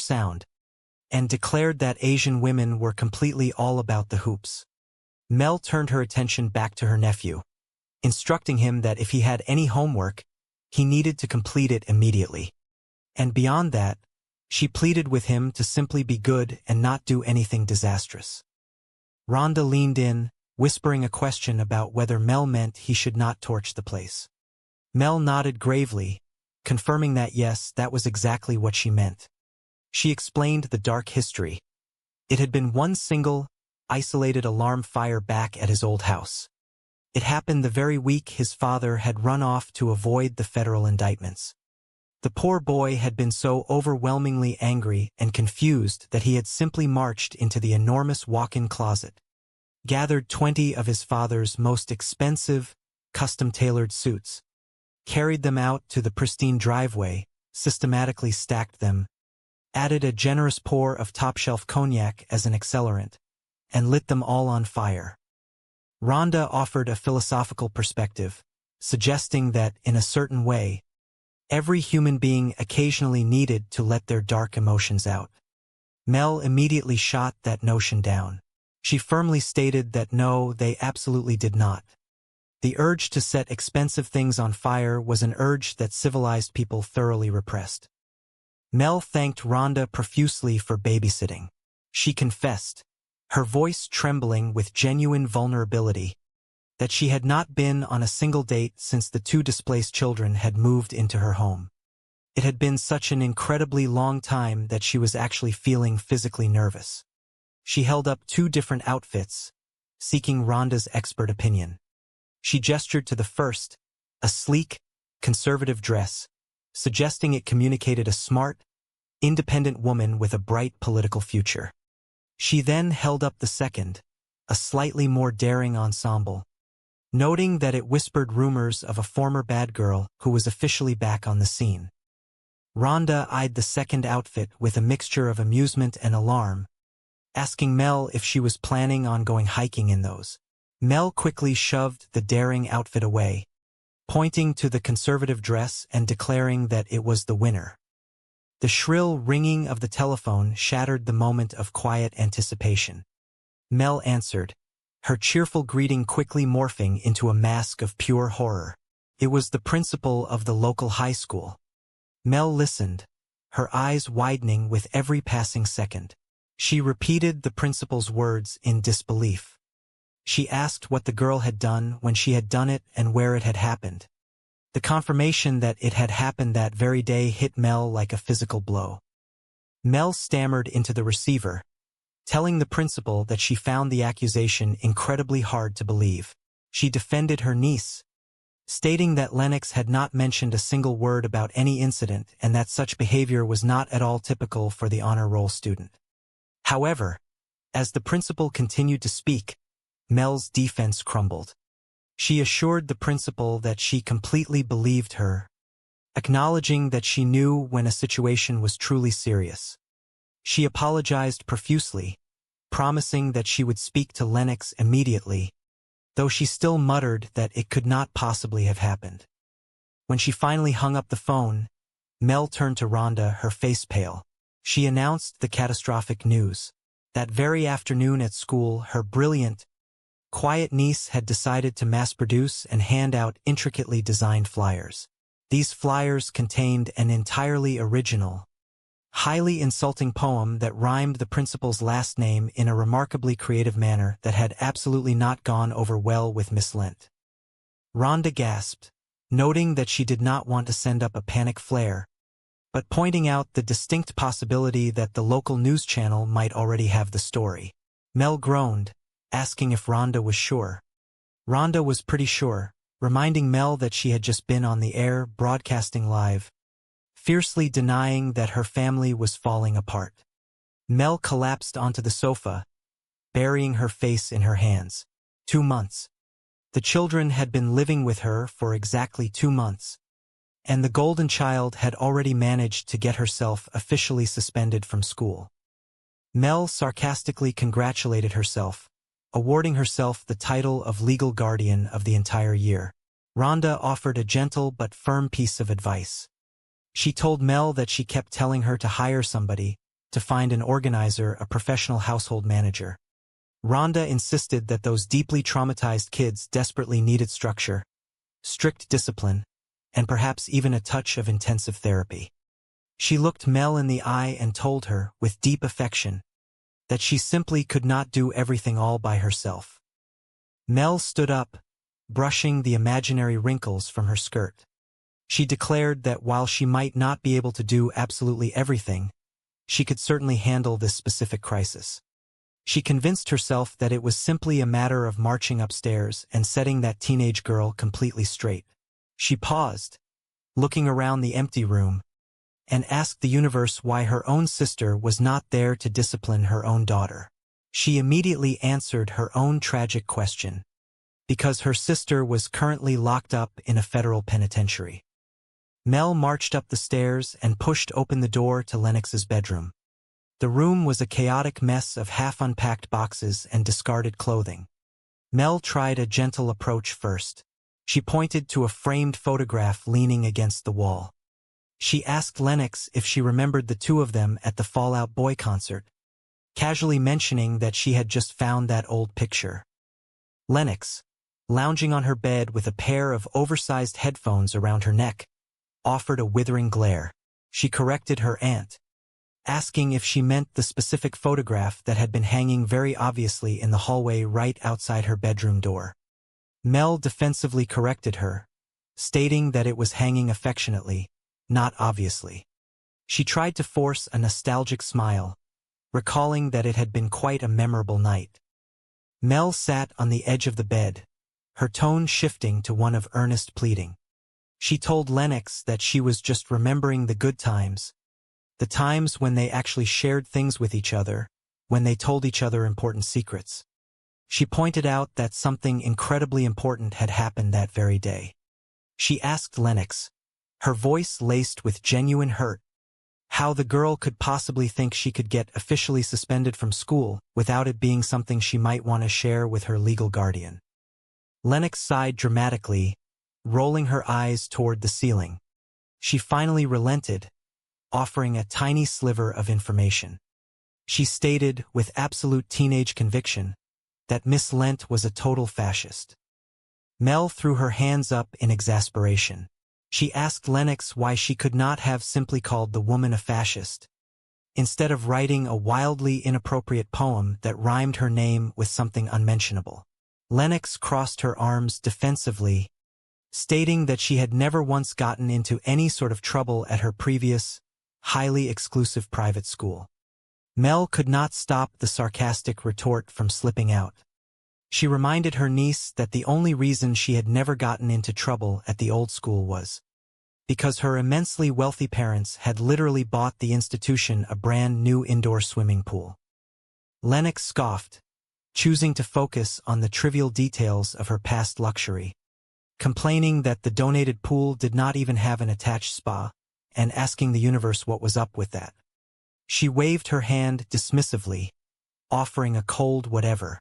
ultrasound, and declared that Asian women were completely all about the hoops. Mel turned her attention back to her nephew, instructing him that if he had any homework, he needed to complete it immediately. And beyond that, she pleaded with him to simply be good and not do anything disastrous. Rhonda leaned in, whispering a question about whether Mel meant he should not torch the place. Mel nodded gravely, confirming that yes, that was exactly what she meant. She explained the dark history. It had been one single, isolated alarm fire back at his old house. It happened the very week his father had run off to avoid the federal indictments. The poor boy had been so overwhelmingly angry and confused that he had simply marched into the enormous walk-in closet, gathered 20 of his father's most expensive, custom-tailored suits, carried them out to the pristine driveway, systematically stacked them, added a generous pour of top-shelf cognac as an accelerant, and lit them all on fire. Rhonda offered a philosophical perspective, suggesting that, in a certain way, every human being occasionally needed to let their dark emotions out. Mel immediately shot that notion down. She firmly stated that no, they absolutely did not. The urge to set expensive things on fire was an urge that civilized people thoroughly repressed. Mel thanked Rhonda profusely for babysitting. She confessed, her voice trembling with genuine vulnerability, that she had not been on a single date since the 2 displaced children had moved into her home. It had been such an incredibly long time that she was actually feeling physically nervous. She held up 2 different outfits, seeking Rhonda's expert opinion. She gestured to the first, a sleek, conservative dress, suggesting it communicated a smart, independent woman with a bright political future. She then held up the second, a slightly more daring ensemble, noting that it whispered rumors of a former bad girl who was officially back on the scene. Rhonda eyed the second outfit with a mixture of amusement and alarm, asking Mel if she was planning on going hiking in those. Mel quickly shoved the daring outfit away, pointing to the conservative dress and declaring that it was the winner. The shrill ringing of the telephone shattered the moment of quiet anticipation. Mel answered, her cheerful greeting quickly morphing into a mask of pure horror. It was the principal of the local high school. Mel listened, her eyes widening with every passing second. She repeated the principal's words in disbelief. She asked what the girl had done when she had done it and where it had happened. The confirmation that it had happened that very day hit Mel like a physical blow. Mel stammered into the receiver, telling the principal that she found the accusation incredibly hard to believe. She defended her niece, stating that Lennox had not mentioned a single word about any incident and that such behavior was not at all typical for the honor roll student. However, as the principal continued to speak, Mel's defense crumbled. She assured the principal that she completely believed her, acknowledging that she knew when a situation was truly serious. She apologized profusely, promising that she would speak to Lennox immediately, though she still muttered that it could not possibly have happened. When she finally hung up the phone, Mel turned to Rhonda, her face pale. She announced the catastrophic news. That very afternoon at school, her brilliant, quiet niece had decided to mass-produce and hand out intricately designed flyers. These flyers contained an entirely original, highly insulting poem that rhymed the principal's last name in a remarkably creative manner that had absolutely not gone over well with Miss Lent. Rhonda gasped, noting that she did not want to send up a panic flare, but pointing out the distinct possibility that the local news channel might already have the story. Mel groaned, asking if Rhonda was sure. Rhonda was pretty sure, reminding Mel that she had just been on the air broadcasting live, fiercely denying that her family was falling apart. Mel collapsed onto the sofa, burying her face in her hands. 2 months. The children had been living with her for exactly 2 months, and the golden child had already managed to get herself officially suspended from school. Mel sarcastically congratulated herself, awarding herself the title of legal guardian of the entire year. Rhonda offered a gentle but firm piece of advice. She told Mel that she kept telling her to hire somebody, to find an organizer, a professional household manager. Rhonda insisted that those deeply traumatized kids desperately needed structure, strict discipline, and perhaps even a touch of intensive therapy. She looked Mel in the eye and told her, with deep affection, that she simply could not do everything all by herself. Mel stood up, brushing the imaginary wrinkles from her skirt. She declared that while she might not be able to do absolutely everything, she could certainly handle this specific crisis. She convinced herself that it was simply a matter of marching upstairs and setting that teenage girl completely straight. She paused, looking around the empty room, and asked the universe why her own sister was not there to discipline her own daughter. She immediately answered her own tragic question, because her sister was currently locked up in a federal penitentiary. Mel marched up the stairs and pushed open the door to Lennox's bedroom. The room was a chaotic mess of half-unpacked boxes and discarded clothing. Mel tried a gentle approach first. She pointed to a framed photograph leaning against the wall. She asked Lennox if she remembered the two of them at the Fall Out Boy concert, casually mentioning that she had just found that old picture. Lennox, lounging on her bed with a pair of oversized headphones around her neck, offered a withering glare. She corrected her aunt, asking if she meant the specific photograph that had been hanging very obviously in the hallway right outside her bedroom door. Mel defensively corrected her, stating that it was hanging affectionately, not obviously. She tried to force a nostalgic smile, recalling that it had been quite a memorable night. Mel sat on the edge of the bed, her tone shifting to one of earnest pleading. She told Lennox that she was just remembering the good times, the times when they actually shared things with each other, when they told each other important secrets. She pointed out that something incredibly important had happened that very day. She asked Lennox, her voice laced with genuine hurt, how the girl could possibly think she could get officially suspended from school without it being something she might want to share with her legal guardian. Lennox sighed dramatically, rolling her eyes toward the ceiling. She finally relented, offering a tiny sliver of information. She stated, with absolute teenage conviction, that Miss Lent was a total fascist. Mel threw her hands up in exasperation. She asked Lennox why she could not have simply called the woman a fascist, instead of writing a wildly inappropriate poem that rhymed her name with something unmentionable. Lennox crossed her arms defensively, stating that she had never once gotten into any sort of trouble at her previous, highly exclusive private school. Mel could not stop the sarcastic retort from slipping out. She reminded her niece that the only reason she had never gotten into trouble at the old school was because her immensely wealthy parents had literally bought the institution a brand new indoor swimming pool. Lennox scoffed, choosing to focus on the trivial details of her past luxury, complaining that the donated pool did not even have an attached spa, and asking the universe what was up with that. She waved her hand dismissively, offering a cold whatever.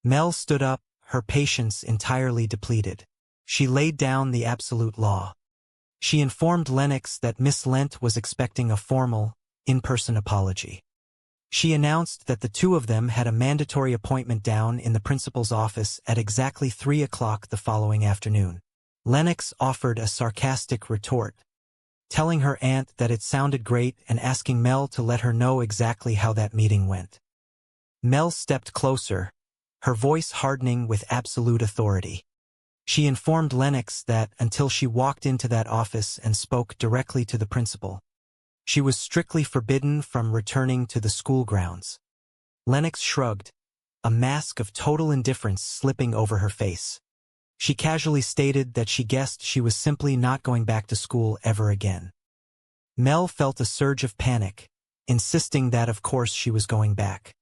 Mel stood up, her patience entirely depleted. She laid down the absolute law. She informed Lennox that Miss Lent was expecting a formal, in-person apology. She announced that the two of them had a mandatory appointment down in the principal's office at exactly 3 o'clock the following afternoon. Lennox offered a sarcastic retort, telling her aunt that it sounded great and asking Mel to let her know exactly how that meeting went. Mel stepped closer, her voice hardening with absolute authority. She informed Lennox that until she walked into that office and spoke directly to the principal, she was strictly forbidden from returning to the school grounds. Lennox shrugged, a mask of total indifference slipping over her face. She casually stated that she guessed she was simply not going back to school ever again. Mel felt a surge of panic, insisting that of course she was going back.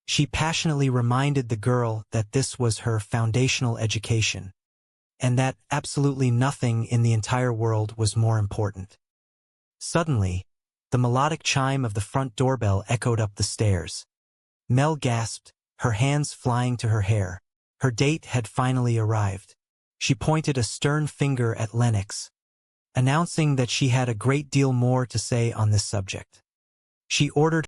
She passionately reminded the girl that this was her foundational education, and that absolutely nothing in the entire world was more important. Suddenly, the melodic chime of the front doorbell echoed up the stairs. Mel gasped, her hands flying to her hair. Her date had finally arrived. She pointed a stern finger at Lennox, announcing that she had a great deal more to say on this subject. She ordered